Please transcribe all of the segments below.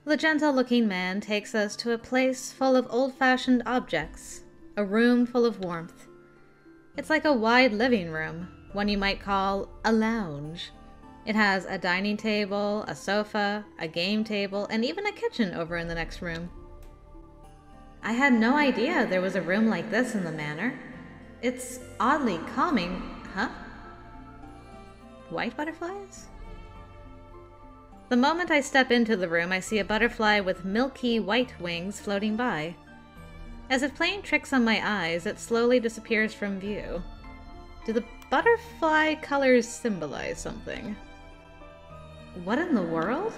The gentle-looking man takes us to a place full of old-fashioned objects, a room full of warmth. It's like a wide living room, one you might call a lounge. It has a dining table, a sofa, a game table, and even a kitchen over in the next room. I had no idea there was a room like this in the manor. It's oddly calming, huh? White butterflies? The moment I step into the room, I see a butterfly with milky white wings floating by. As if playing tricks on my eyes, it slowly disappears from view. Do the butterfly colors symbolize something? What in the world?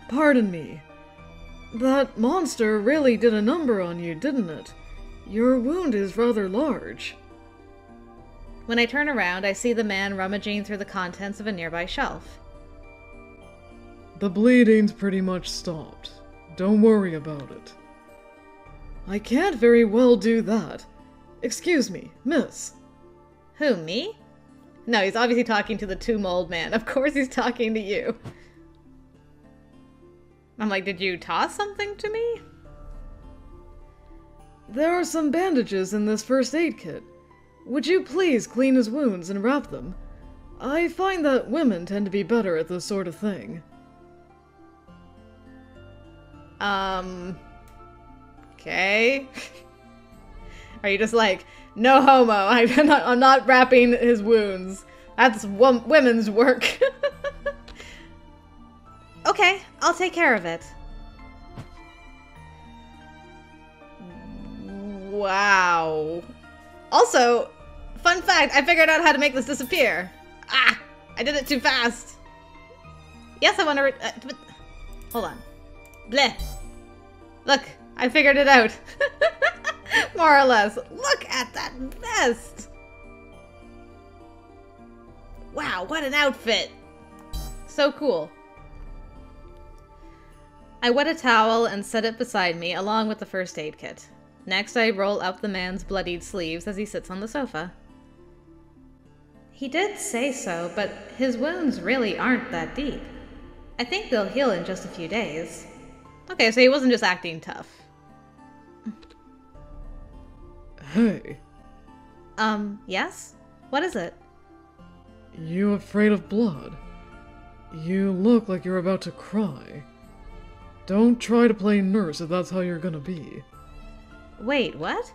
Pardon me. That monster really did a number on you, didn't it? Your wound is rather large. When I turn around, I see the man rummaging through the contents of a nearby shelf. The bleeding's pretty much stopped. Don't worry about it. I can't very well do that. Excuse me, miss. Who, me? No, he's obviously talking to the tomb old man. Of course he's talking to you. I'm like, did you toss something to me? There are some bandages in this first aid kit. Would you please clean his wounds and wrap them? I find that women tend to be better at this sort of thing. Okay. Are you just like, no homo, I'm not wrapping his wounds. That's women's work. Okay, I'll take care of it. Wow. Also, fun fact, I figured out how to make this disappear. Ah! I did it too fast. Yes, I want to but hold on. Bleh. Look, I figured it out. More or less. Look at that vest! Wow, what an outfit! So cool. I wet a towel and set it beside me, along with the first aid kit. Next, I roll up the man's bloodied sleeves as he sits on the sofa. He did say so, but his wounds really aren't that deep. I think they'll heal in just a few days. Okay, so he wasn't just acting tough. Hey. Yes? What is it? You afraid of blood? You look like you're about to cry. Don't try to play nurse if that's how you're gonna be. Wait, what?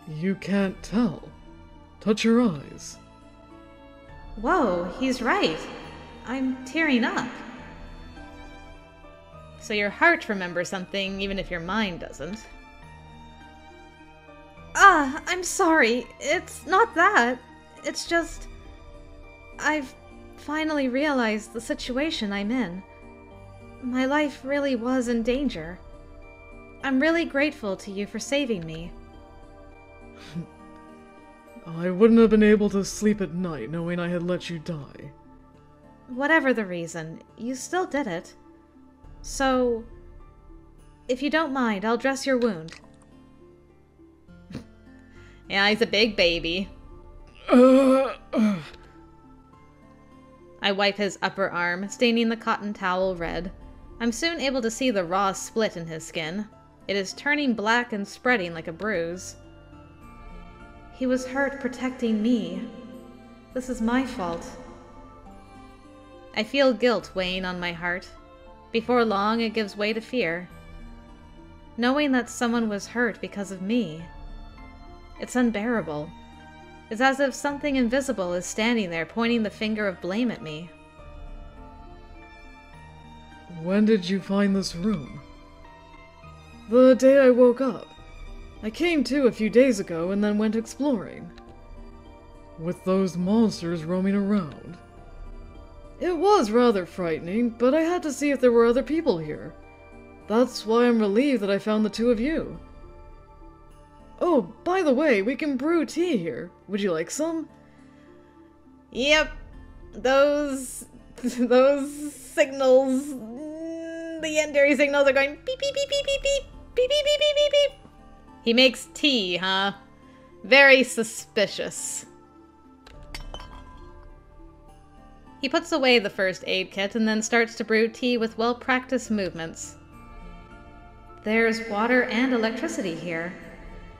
You can't tell. Touch your eyes. Whoa, he's right. I'm tearing up. So your heart remembers something, even if your mind doesn't. Ah, I'm sorry. It's not that. It's just... I've finally realized the situation I'm in. My life really was in danger. I'm really grateful to you for saving me. I wouldn't have been able to sleep at night knowing I had let you die. Whatever the reason, you still did it. So, if you don't mind, I'll dress your wound. Yeah, he's a big baby. I wipe his upper arm, staining the cotton towel red. I'm soon able to see the raw split in his skin. It is turning black and spreading like a bruise. He was hurt protecting me. This is my fault. I feel guilt weighing on my heart. Before long, it gives way to fear. Knowing that someone was hurt because of me. It's unbearable. It's as if something invisible is standing there pointing the finger of blame at me. When did you find this room? The day I woke up. I came to a few days ago and then went exploring. With those monsters roaming around. It was rather frightening, but I had to see if there were other people here. That's why I'm relieved that I found the two of you. Oh, by the way, we can brew tea here. Would you like some? Yep. Those signals, the Yandere signals are going beep, beep, beep, beep, beep, beep, beep, beep, beep, beep, beep, beep. He makes tea, huh? Very suspicious. He puts away the first aid kit and then starts to brew tea with well-practiced movements. There's water and electricity here.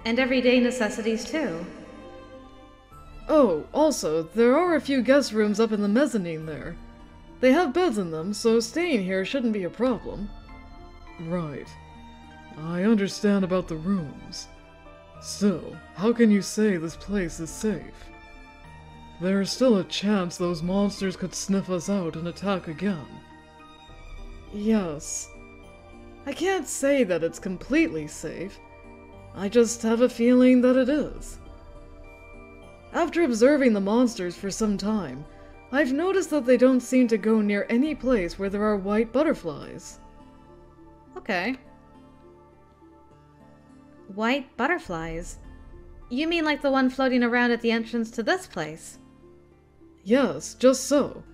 And everyday necessities, too. Oh, also, there are a few guest rooms up in the mezzanine there. They have beds in them, so staying here shouldn't be a problem. Right. I understand about the rooms. Still, how can you say this place is safe? There is still a chance those monsters could sniff us out and attack again. Yes. I can't say that it's completely safe. I just have a feeling that it is. After observing the monsters for some time, I've noticed that they don't seem to go near any place where there are white butterflies. Okay. White butterflies? You mean like the one floating around at the entrance to this place? Yes, just so.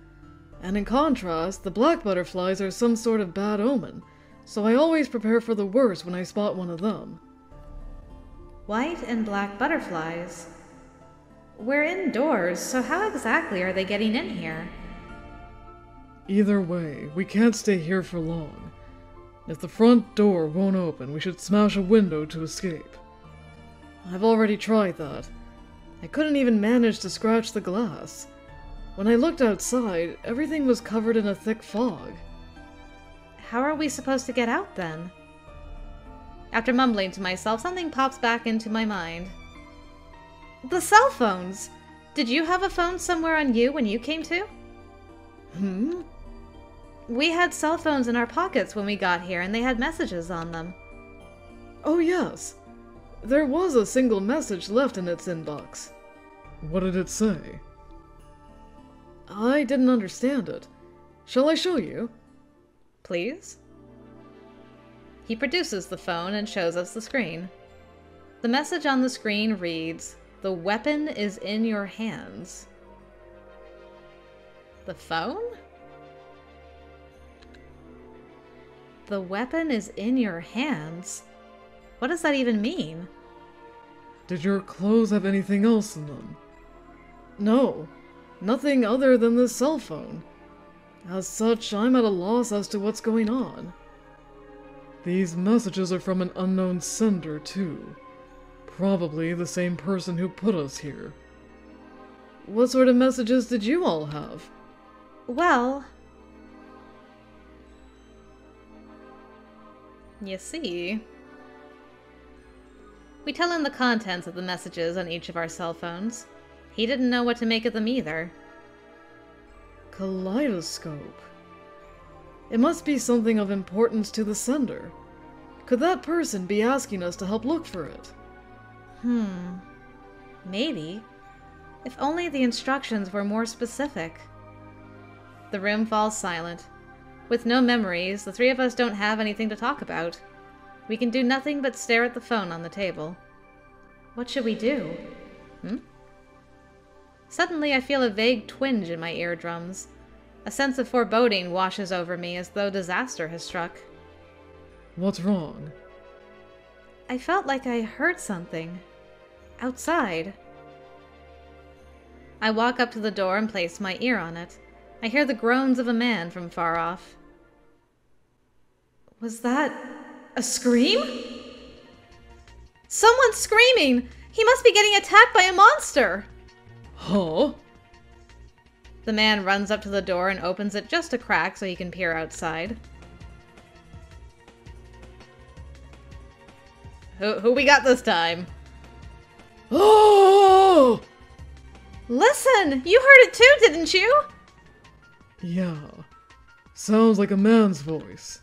And in contrast, the black butterflies are some sort of bad omen, so I always prepare for the worst when I spot one of them. White and black butterflies? We're indoors, so how exactly are they getting in here? Either way, we can't stay here for long. If the front door won't open, we should smash a window to escape. I've already tried that. I couldn't even manage to scratch the glass. When I looked outside, everything was covered in a thick fog. How are we supposed to get out then? After mumbling to myself, something pops back into my mind. The cell phones! Did you have a phone somewhere on you when you came to? We had cell phones in our pockets when we got here, and they had messages on them. Oh yes. There was a single message left in its inbox. What did it say? I didn't understand it. Shall I show you? Please? He produces the phone and shows us the screen. The message on the screen reads, "The weapon is in your hands." The phone? The weapon is in your hands? What does that even mean? Did your clothes have anything else in them? No, nothing other than this cell phone. As such, I'm at a loss as to what's going on. These messages are from an unknown sender, too. Probably the same person who put us here. What sort of messages did you all have? Well, you see, we tell him the contents of the messages on each of our cell phones. He didn't know what to make of them either. Kaleidoscope. It must be something of importance to the sender. Could that person be asking us to help look for it? Maybe. If only the instructions were more specific. The room falls silent. With no memories, the three of us don't have anything to talk about. We can do nothing but stare at the phone on the table. What should we do? Suddenly I feel a vague twinge in my eardrums. A sense of foreboding washes over me as though disaster has struck. What's wrong? I felt like I heard something. Outside. I walk up to the door and place my ear on it. I hear the groans of a man from far off. Was that a scream? Someone's screaming! He must be getting attacked by a monster! Huh? The man runs up to the door and opens it just a crack so he can peer outside. Who we got this time? Oh! Listen! You heard it too, didn't you? Yeah. Sounds like a man's voice.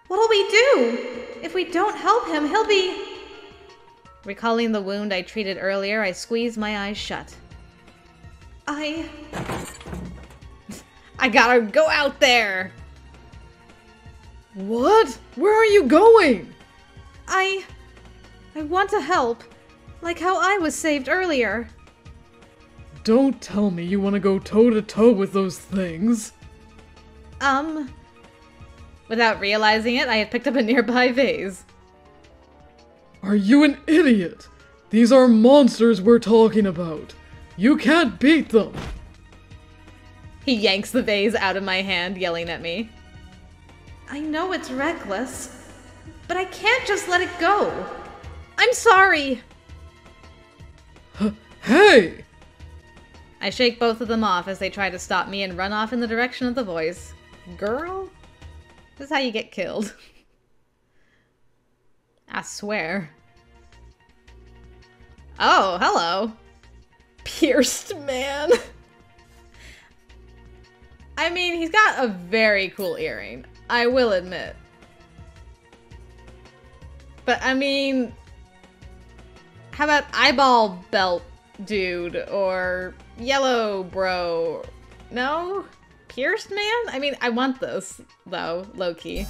What'll we do? If we don't help him, he'll be... Recalling the wound I treated earlier, I squeeze my eyes shut. I gotta go out there! What? Where are you going? I want to help. Like how I was saved earlier. Don't tell me you want to go toe-to-toe with those things. Without realizing it, I had picked up a nearby vase. Are you an idiot? These are monsters we're talking about. You can't beat them. He yanks the vase out of my hand, yelling at me. I know it's reckless, but I can't just let it go. I'm sorry. Hey! I shake both of them off as they try to stop me and run off in the direction of the voice. Girl? This is how you get killed. I swear. Oh, hello. Pierced man. I mean, he's got a very cool earring, I will admit. But I mean, how about eyeball belt dude or yellow bro? No? Pierced man? I mean, I want this, though, low-key.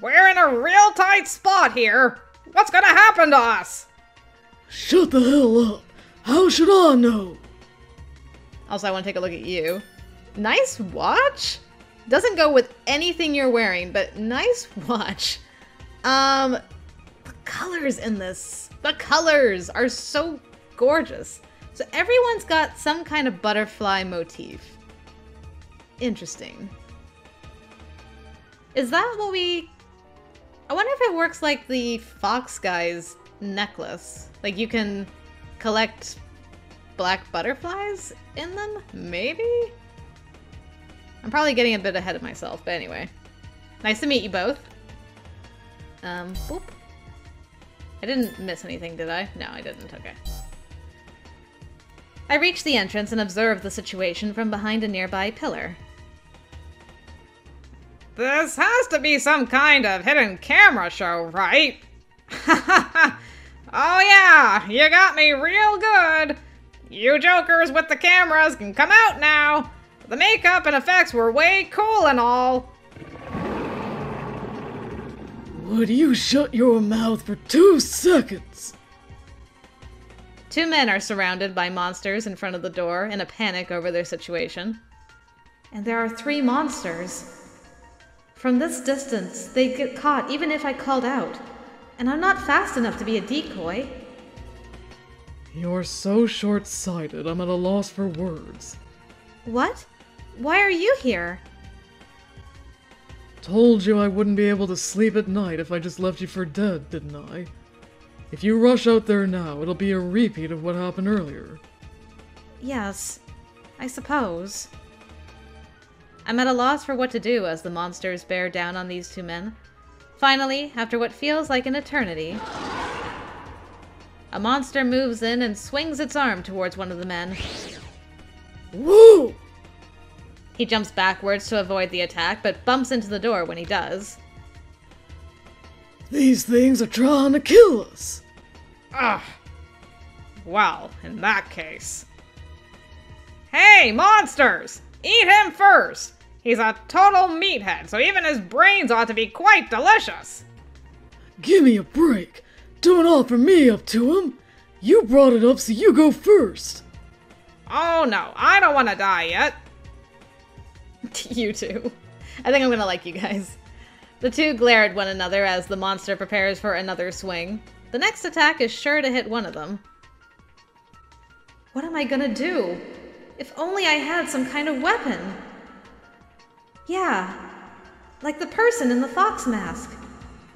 We're in a real tight spot here. What's gonna happen to us? Shut the hell up. How should I know? Also, I want to take a look at you. Nice watch? Doesn't go with anything you're wearing, but nice watch. The colors in this. The colors are so gorgeous. So everyone's got some kind of butterfly motif. Interesting. Is that what we... I wonder if it works like the Fox guy's necklace. Like you can collect black butterflies in them? Maybe? I'm probably getting a bit ahead of myself, but anyway. Nice to meet you both. Boop. I didn't miss anything, did I? No, I didn't. Okay. I reach the entrance and observe the situation from behind a nearby pillar. This has to be some kind of hidden camera show, right? Oh yeah, you got me real good. You jokers with the cameras can come out now. The makeup and effects were way cool and all. Would you shut your mouth for 2 seconds? 2 men are surrounded by monsters in front of the door in a panic over their situation. And there are 3 monsters. From this distance, they'd get caught even if I called out. And I'm not fast enough to be a decoy. You're so short-sighted, I'm at a loss for words. What? Why are you here? Told you I wouldn't be able to sleep at night if I just left you for dead, didn't I? If you rush out there now, it'll be a repeat of what happened earlier. Yes, I suppose. I'm at a loss for what to do as the monsters bear down on these 2 men. Finally, after what feels like an eternity, a monster moves in and swings its arm towards one of the men. Woo! He jumps backwards to avoid the attack, but bumps into the door when he does. These things are trying to kill us! Ugh. Well, in that case... Hey, monsters! Eat him first! He's a total meathead, so even his brains ought to be quite delicious! Give me a break! Don't offer me up to him! You brought it up, so you go first! Oh no, I don't want to die yet! You two. I think I'm gonna like you guys. The 2 glare at one another as the monster prepares for another swing. The next attack is sure to hit one of them. What am I gonna do? If only I had some kind of weapon. Yeah, like the person in the fox mask.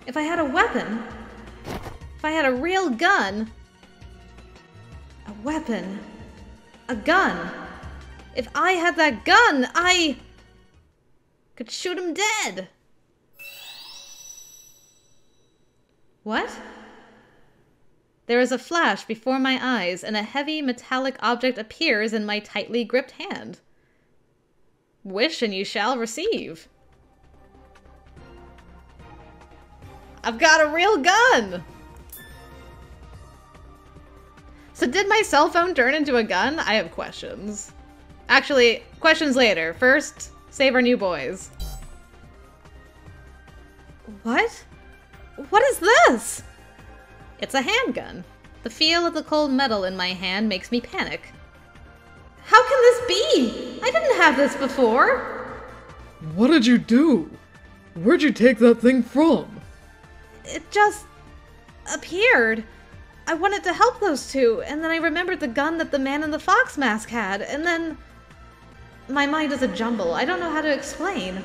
If I had a weapon. If I had a real gun. A weapon. A gun. If I had that gun, I could shoot him dead. What? There is a flash before my eyes, and a heavy metallic object appears in my tightly gripped hand. Wish and you shall receive. I've got a real gun! So did my cell phone turn into a gun? I have questions. Actually, questions later. First, save our new boys. What? What is this? It's a handgun. The feel of the cold metal in my hand makes me panic. How can this be? I didn't have this before. What did you do? Where'd you take that thing from? It just appeared. I wanted to help those two, and then I remembered the gun that the man in the fox mask had, and then... My mind is a jumble. I don't know how to explain.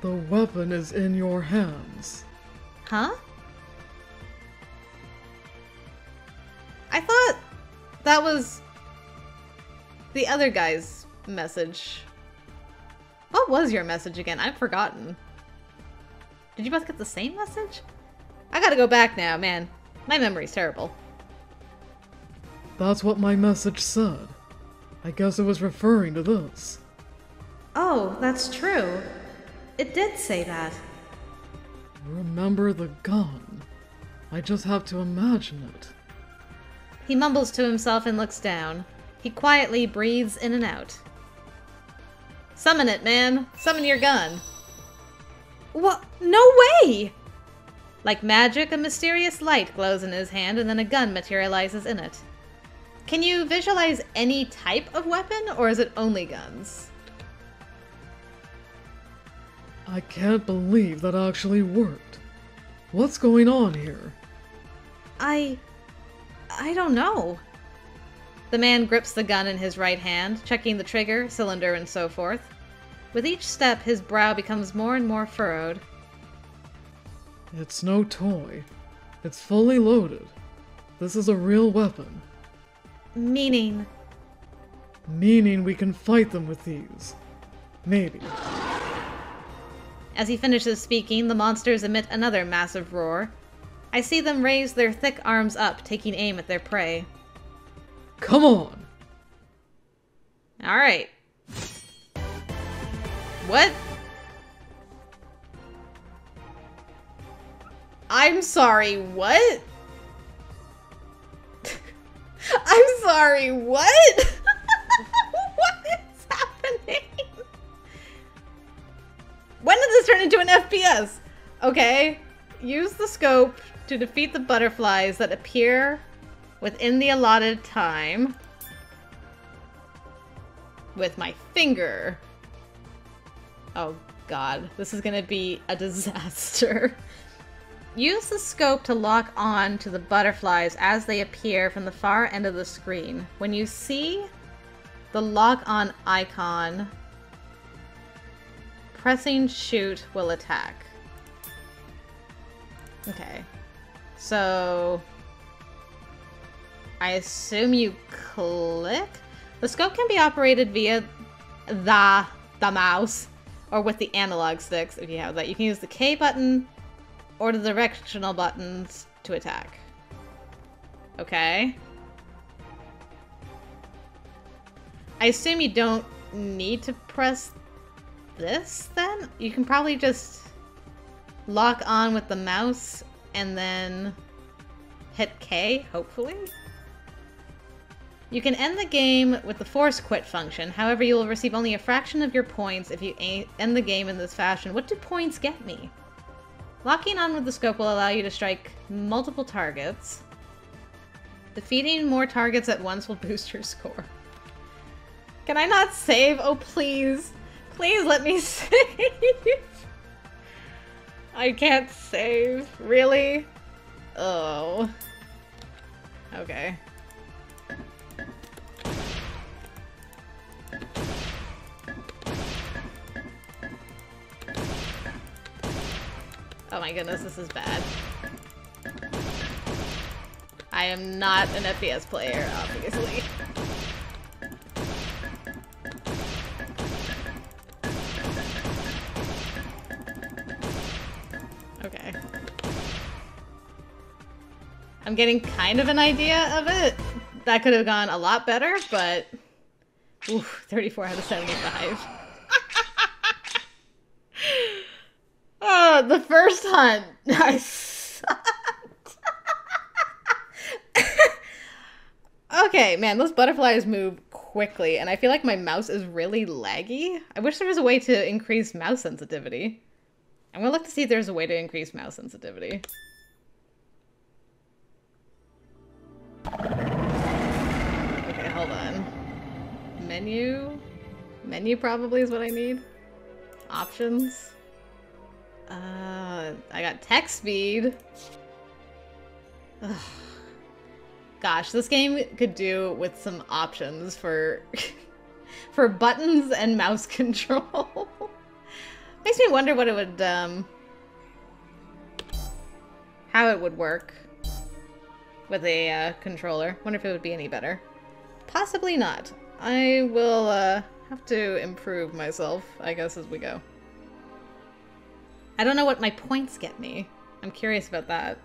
The weapon is in your hands. Huh? I thought that was the other guy's message. What was your message again? I've forgotten. Did you both get the same message? I gotta go back now, man. My memory's terrible. That's what my message said. I guess it was referring to this. Oh, that's true. It did say that. Remember the gun. I just have to imagine it. He mumbles to himself and looks down. He quietly breathes in and out. Summon it, man. Summon your gun. What? No way! Like magic, a mysterious light glows in his hand and then a gun materializes in it. Can you visualize any type of weapon, or is it only guns? I can't believe that actually worked. What's going on here? I don't know. The man grips the gun in his right hand, checking the trigger, cylinder, and so forth. With each step, his brow becomes more and more furrowed. It's no toy. It's fully loaded. This is a real weapon. Meaning? Meaning we can fight them with these. Maybe. As he finishes speaking, the monsters emit another massive roar. I see them raise their thick arms up, taking aim at their prey. Come on! Alright. What? I'm sorry, what? I'm sorry, what? What is happening? When did this turn into an FPS? Okay. Use the scope to defeat the butterflies that appear within the allotted time with my finger. Oh god, this is gonna be a disaster. Use the scope to lock on to the butterflies as they appear from the far end of the screen. When you see the lock-on icon, pressing shoot will attack. Okay. So I assume you click? The scope can be operated via the mouse or with the analog sticks if you have that. You can use the K button or the directional buttons to attack. Okay. I assume you don't need to press this then? You can probably just lock on with the mouse and then hit K, hopefully? You can end the game with the force quit function. However, you will receive only a fraction of your points if you end the game in this fashion. What do points get me? Locking on with the scope will allow you to strike multiple targets. Defeating more targets at once will boost your score. Can I not save? Oh, please. Please let me save. I can't save. Really? Oh. Okay. Oh my goodness, this is bad. I am not an FPS player, obviously. Okay. I'm getting kind of an idea of it. That could have gone a lot better, but... Oof, 34 out of 75. Oh, the first hunt! I sucked. Okay, man, those butterflies move quickly, and I feel like my mouse is really laggy. I wish there was a way to increase mouse sensitivity. I'm gonna look to see if there's a way to increase mouse sensitivity. Okay, hold on. Menu? Menu probably is what I need. Options. I got text speed. Ugh. Gosh, this game could do with some options for for buttons and mouse control. Makes me wonder what it would how it would work with a controller. Wonder if it would be any better. Possibly not. I will have to improve myself, I guess, as we go. I don't know what my points get me. I'm curious about that.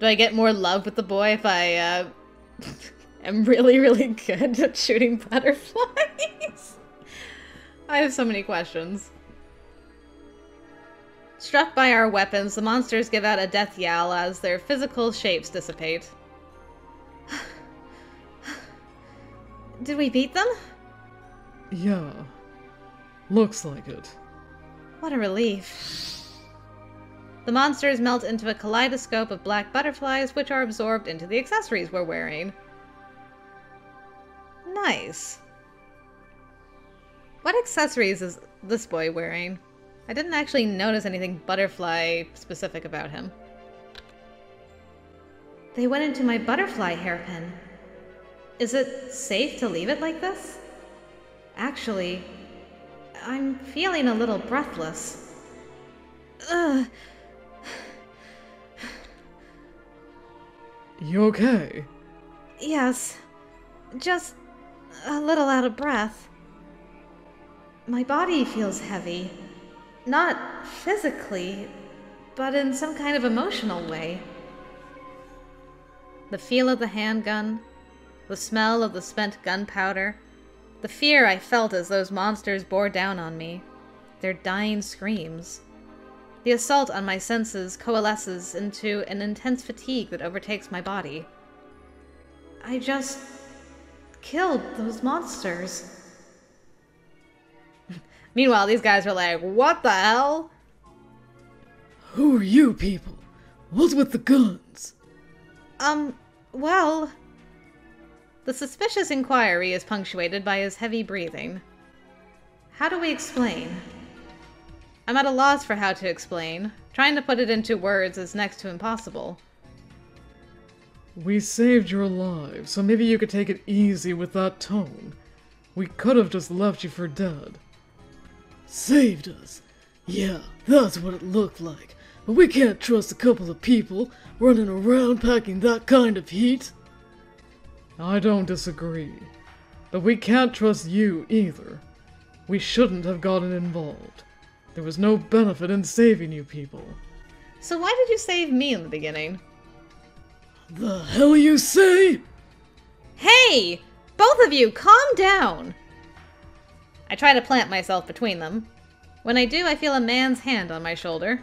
Do I get more love with the boy if I am really, really good at shooting butterflies? I have so many questions. Struck by our weapons, the monsters give out a death yowl as their physical shapes dissipate. Did we beat them? Yeah. Looks like it. What a relief. The monsters melt into a kaleidoscope of black butterflies, which are absorbed into the accessories we're wearing. Nice. What accessories is this boy wearing? I didn't actually notice anything butterfly-specific about him. They went into my butterfly hairpin. Is it safe to leave it like this? Actually, I'm feeling a little breathless. Ugh. You okay? Yes. Just a little out of breath. My body feels heavy. Not physically, but in some kind of emotional way. The feel of the handgun, the smell of the spent gunpowder, the fear I felt as those monsters bore down on me, their dying screams. The assault on my senses coalesces into an intense fatigue that overtakes my body. I just killed those monsters. Meanwhile, these guys are like, what the hell? Who are you people? What's with the guns? Well... The suspicious inquiry is punctuated by his heavy breathing. How do we explain? I'm at a loss for how to explain. Trying to put it into words is next to impossible. We saved your lives, so maybe you could take it easy with that tone. We could have just left you for dead. Saved us? Yeah, that's what it looked like. But we can't trust a couple of people running around packing that kind of heat. I don't disagree. But we can't trust you either. We shouldn't have gotten involved. There was no benefit in saving you people. So why did you save me in the beginning? The hell you say? Hey! Both of you, calm down! I try to plant myself between them. When I do, I feel a man's hand on my shoulder.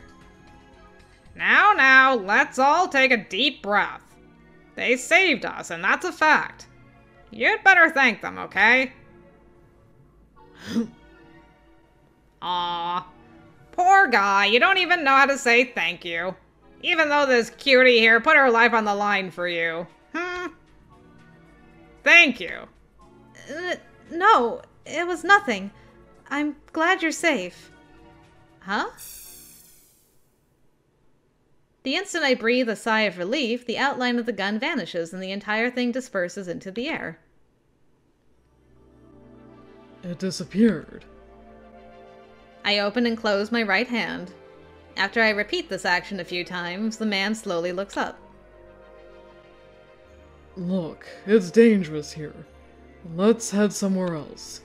Now, let's all take a deep breath. They saved us, and that's a fact. You'd better thank them, okay? Aw. Poor guy, you don't even know how to say thank you. Even though this cutie here put her life on the line for you. Thank you. No, it was nothing. I'm glad you're safe. Huh? The instant I breathe a sigh of relief, the outline of the gun vanishes and the entire thing disperses into the air. It disappeared. I open and close my right hand. After I repeat this action a few times, the man slowly looks up. Look, it's dangerous here. Let's head somewhere else.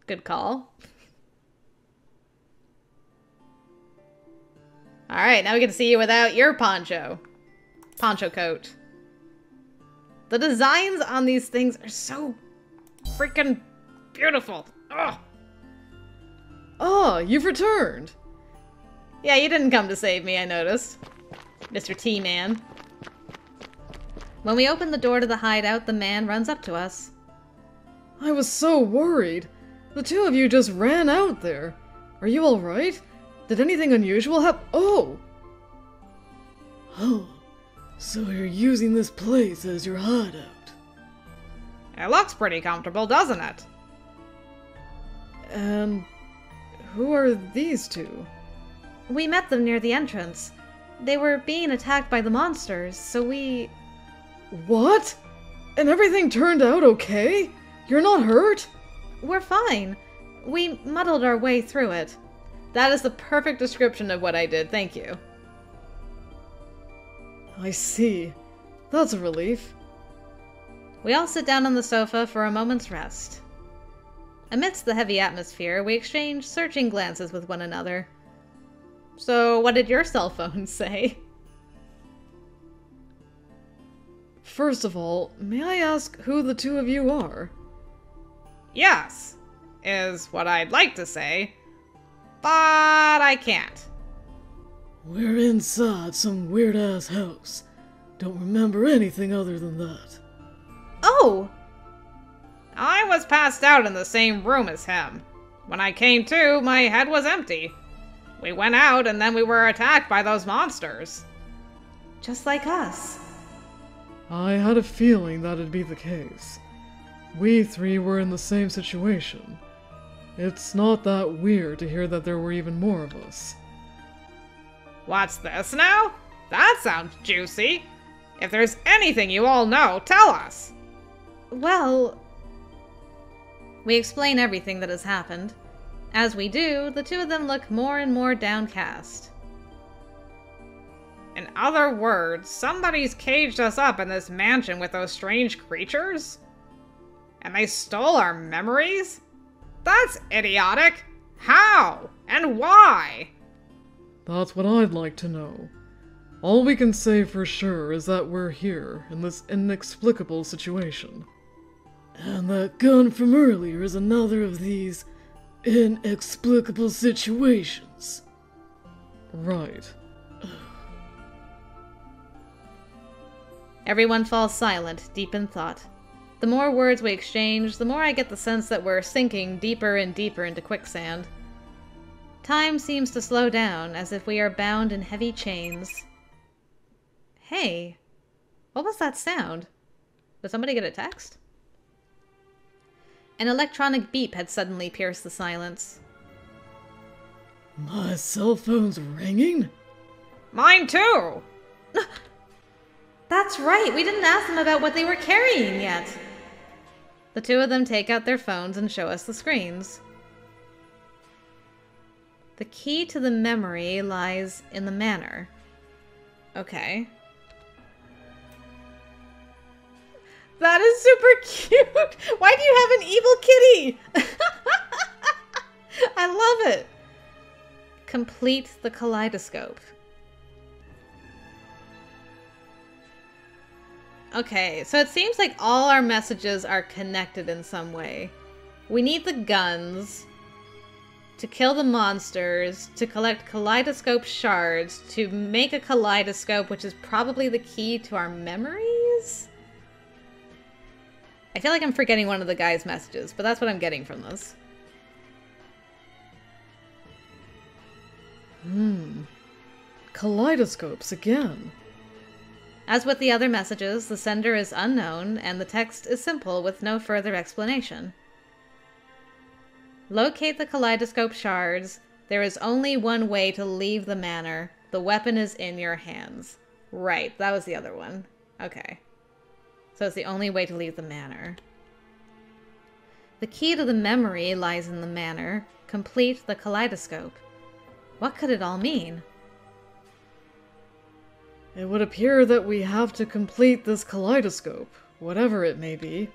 Good call. Alright, now we get to see you without your poncho. Poncho coat. The designs on these things are so freaking beautiful. Ugh. Ah, you've returned! Yeah, you didn't come to save me, I noticed. Mr. T-Man. When we open the door to the hideout, the man runs up to us. I was so worried. The two of you just ran out there. Are you alright? Did anything unusual happen? Oh! Oh, so you're using this place as your hideout. It looks pretty comfortable, doesn't it? And Who are these two? We met them near the entrance. They were being attacked by the monsters, so we... What? And everything turned out okay? You're not hurt? We're fine. We muddled our way through it. That is the perfect description of what I did, thank you. I see. That's a relief. We all sit down on the sofa for a moment's rest. Amidst the heavy atmosphere, we exchange searching glances with one another. So, what did your cell phone say? First of all, may I ask who the two of you are? Yes, is what I'd like to say, but I can't. We're inside some weird-ass house. Don't remember anything other than that. Oh! I was passed out in the same room as him. When I came to, my head was empty. We went out and then we were attacked by those monsters. Just like us. I had a feeling that'd be the case. We three were in the same situation. It's not that weird to hear that there were even more of us. What's this now? That sounds juicy. If there's anything you all know, tell us. Well... We explain everything that has happened. As we do, the two of them look more and more downcast. In other words, somebody's caged us up in this mansion with those strange creatures? And they stole our memories? That's idiotic! How? And why? That's what I'd like to know. All we can say for sure is that we're here in this inexplicable situation. And that gun from earlier is another of these inexplicable situations. Right. Everyone falls silent, deep in thought. The more words we exchange, the more I get the sense that we're sinking deeper and deeper into quicksand. Time seems to slow down, as if we are bound in heavy chains. Hey, what was that sound? Did somebody get a text? An electronic beep had suddenly pierced the silence. My cell phone's ringing? Mine too! That's right, we didn't ask them about what they were carrying yet. The two of them take out their phones and show us the screens. The key to the memory lies in the manor. Okay. That is super cute! Why do you have an evil kitty? I love it! Complete the kaleidoscope. Okay, so it seems like all our messages are connected in some way. We need the guns to kill the monsters, to collect kaleidoscope shards, to make a kaleidoscope, which is probably the key to our memories? I feel like I'm forgetting one of the guy's messages, but that's what I'm getting from this. Kaleidoscopes again. As with the other messages, the sender is unknown, and the text is simple with no further explanation. Locate the kaleidoscope shards. There is only one way to leave the manor. The weapon is in your hands. Right, that was the other one. Okay. So it's the only way to leave the manor. The key to the memory lies in the manor. Complete the kaleidoscope. What could it all mean? It would appear that we have to complete this kaleidoscope, whatever it may be.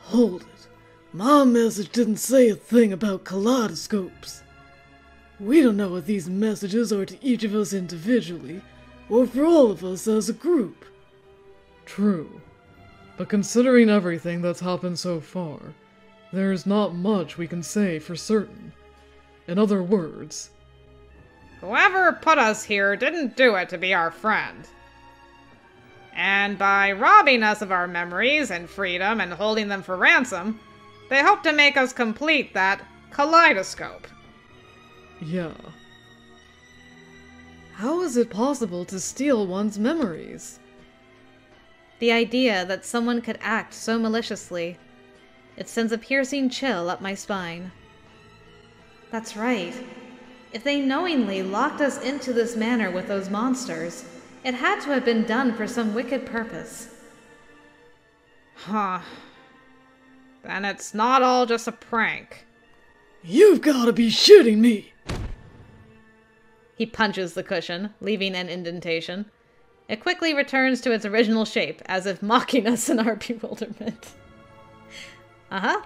Hold it. My message didn't say a thing about kaleidoscopes. We don't know what these messages are to each of us individually, or for all of us as a group. True. But considering everything that's happened so far, there's not much we can say for certain. In other words, whoever put us here didn't do it to be our friend. And by robbing us of our memories and freedom and holding them for ransom, they hope to make us complete that kaleidoscope. Yeah. How is it possible to steal one's memories? The idea that someone could act so maliciously. It sends a piercing chill up my spine. That's right. If they knowingly locked us into this manor with those monsters, it had to have been done for some wicked purpose. Huh. Then it's not all just a prank. You've gotta be shitting me! He punches the cushion, leaving an indentation. It quickly returns to its original shape, as if mocking us in our bewilderment. Uh-huh.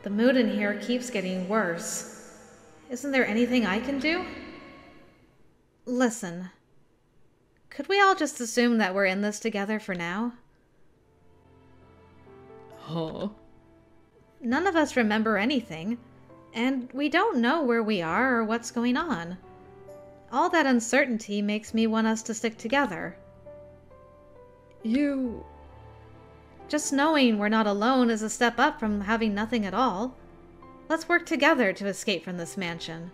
The mood in here keeps getting worse. Isn't there anything I can do? Listen. Could we all just assume that we're in this together for now? Huh? None of us remember anything, and we don't know where we are or what's going on. All that uncertainty makes me want us to stick together. You... Just knowing we're not alone is a step up from having nothing at all. Let's work together to escape from this mansion.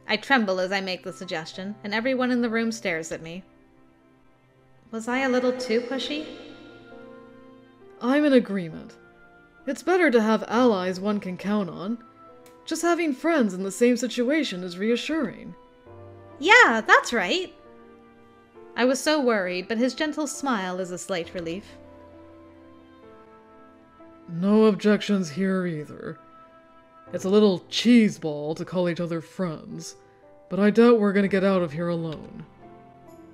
I tremble as I make the suggestion, and everyone in the room stares at me. Was I a little too pushy? I'm in agreement. It's better to have allies one can count on. Just having friends in the same situation is reassuring. Yeah, that's right. I was so worried, but his gentle smile is a slight relief. No objections here either. It's a little cheeseball to call each other friends, but I doubt we're gonna get out of here alone.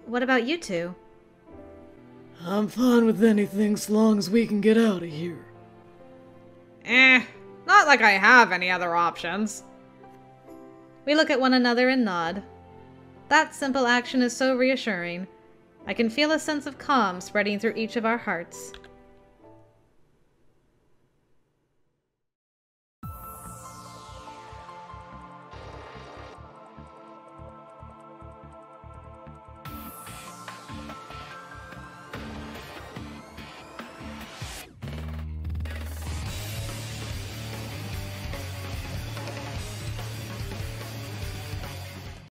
What about you two? I'm fine with anything so long as we can get out of here. Not like I have any other options. We look at one another and nod. That simple action is so reassuring. I can feel a sense of calm spreading through each of our hearts.